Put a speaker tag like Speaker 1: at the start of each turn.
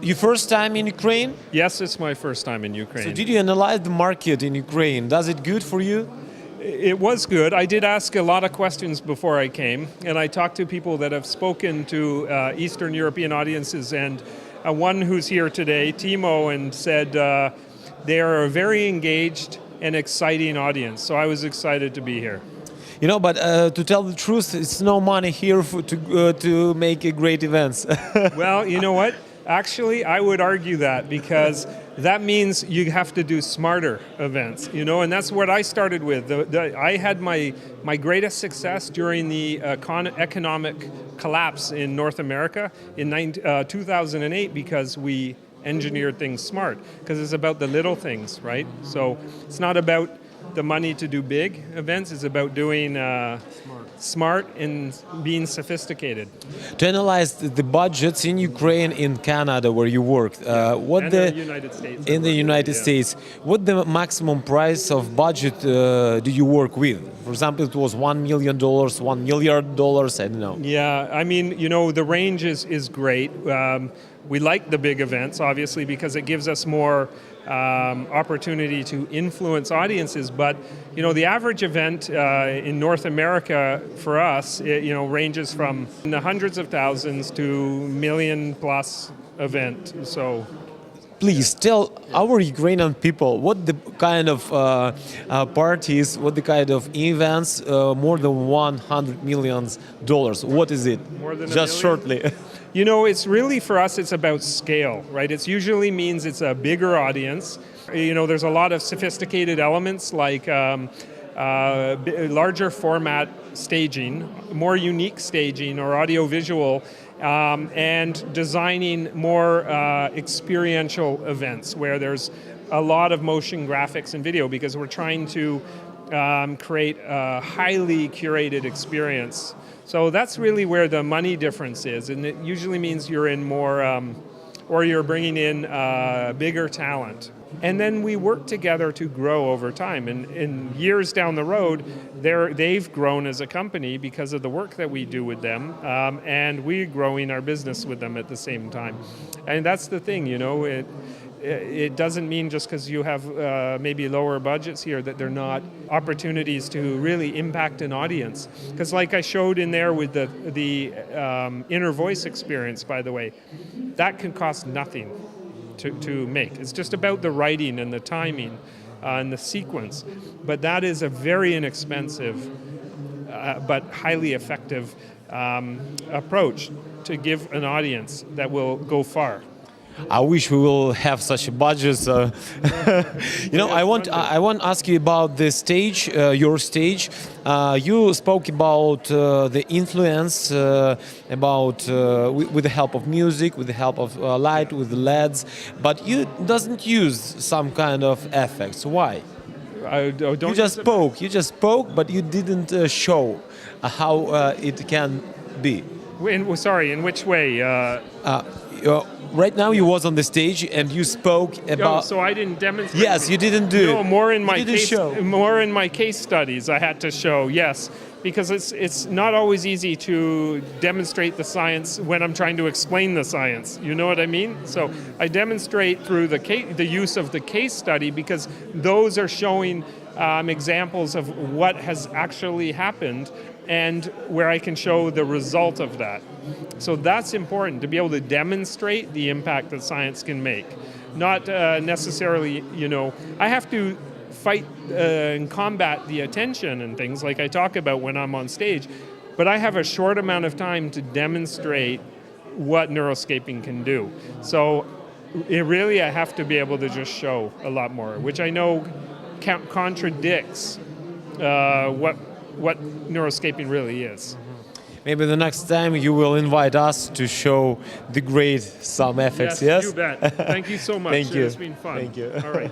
Speaker 1: Your first time in Ukraine?
Speaker 2: Yes, it's my first time in Ukraine.
Speaker 1: So did you analyze the market in Ukraine? Does it good for you?
Speaker 2: It was good. I did ask a lot of questions before I came, and I talked to people that have spoken to Eastern European audiences, and one who's here today, Timo, and said they are a very engaged and exciting audience. So I was excited to be here.
Speaker 1: You know, but to tell the truth, it's no money here to make a great events.
Speaker 2: Well, you know what? Actually, I would argue that because that means you have to do smarter events, you know, and that's what I started with. I had my greatest success during the economic collapse in North America in 2008 because we engineered things smart, because it's about the little things, right? So it's not about the money to do big events, it's about doing smart and being sophisticated.
Speaker 1: To analyze the budgets in Ukraine, in Canada, where you worked,
Speaker 2: And the United States.
Speaker 1: In the United States, what the maximum price of budget do you work with? For example, it was $1 million, $1 milliard, I don't know.
Speaker 2: Yeah, I mean, you know, the range is great. We like the big events, obviously, because it gives us more opportunity to influence audiences. But, you know, the average event in North America for us, ranges from the hundreds of thousands to million plus event. So,
Speaker 1: please tell our Ukrainian people what the kind of parties, what the kind of events, more than $100 million. What is it?
Speaker 2: More than
Speaker 1: just shortly.
Speaker 2: You know, it's really, for us, it's about scale, right? It usually means it's a bigger audience. You know, there's a lot of sophisticated elements like larger format staging, more unique staging or audiovisual, and designing more experiential events where there's a lot of motion graphics and video, because we're trying to create a highly curated experience. So that's really where the money difference is, and it usually means you're in more, or you're bringing in bigger talent. And then we work together to grow over time. And years down the road, they've grown as a company because of the work that we do with them, and we're growing our business with them at the same time. And that's the thing, you know, it doesn't mean just because you have maybe lower budgets here that they're not opportunities to really impact an audience. Because like I showed in there with the inner voice experience, by the way, that can cost nothing to make. It's just about the writing and the timing and the sequence. But that is a very inexpensive but highly effective approach to give an audience that will go far.
Speaker 1: I wish we will have such a budget. I want to ask you about the stage, your stage. You spoke about the influence, about with the help of music, with the help of light, with LEDs, but you doesn't use some kind of effects. Why? You just spoke, but you didn't show how it can be.
Speaker 2: In which way?
Speaker 1: Right now you was on the stage and you spoke about...
Speaker 2: so I didn't demonstrate.
Speaker 1: Yes, you didn't do it.
Speaker 2: No, more in my case studies I had to show, yes. Because it's not always easy to demonstrate the science when I'm trying to explain the science. You know what I mean? So I demonstrate through the use of the case study, because those are showing examples of what has actually happened and where I can show the result of that. So that's important, to be able to demonstrate the impact that science can make. Not necessarily, you know, I have to fight and combat the attention and things like I talk about when I'm on stage, but I have a short amount of time to demonstrate what neuroscaping can do. So I have to be able to just show a lot more, which I know contradicts what neuroscaping really is.
Speaker 1: Maybe the next time you will invite us to show the great some effects, yes?
Speaker 2: You bet. Thank you so much.
Speaker 1: Thank you.
Speaker 2: It's been fun.
Speaker 1: Thank you.
Speaker 2: All right.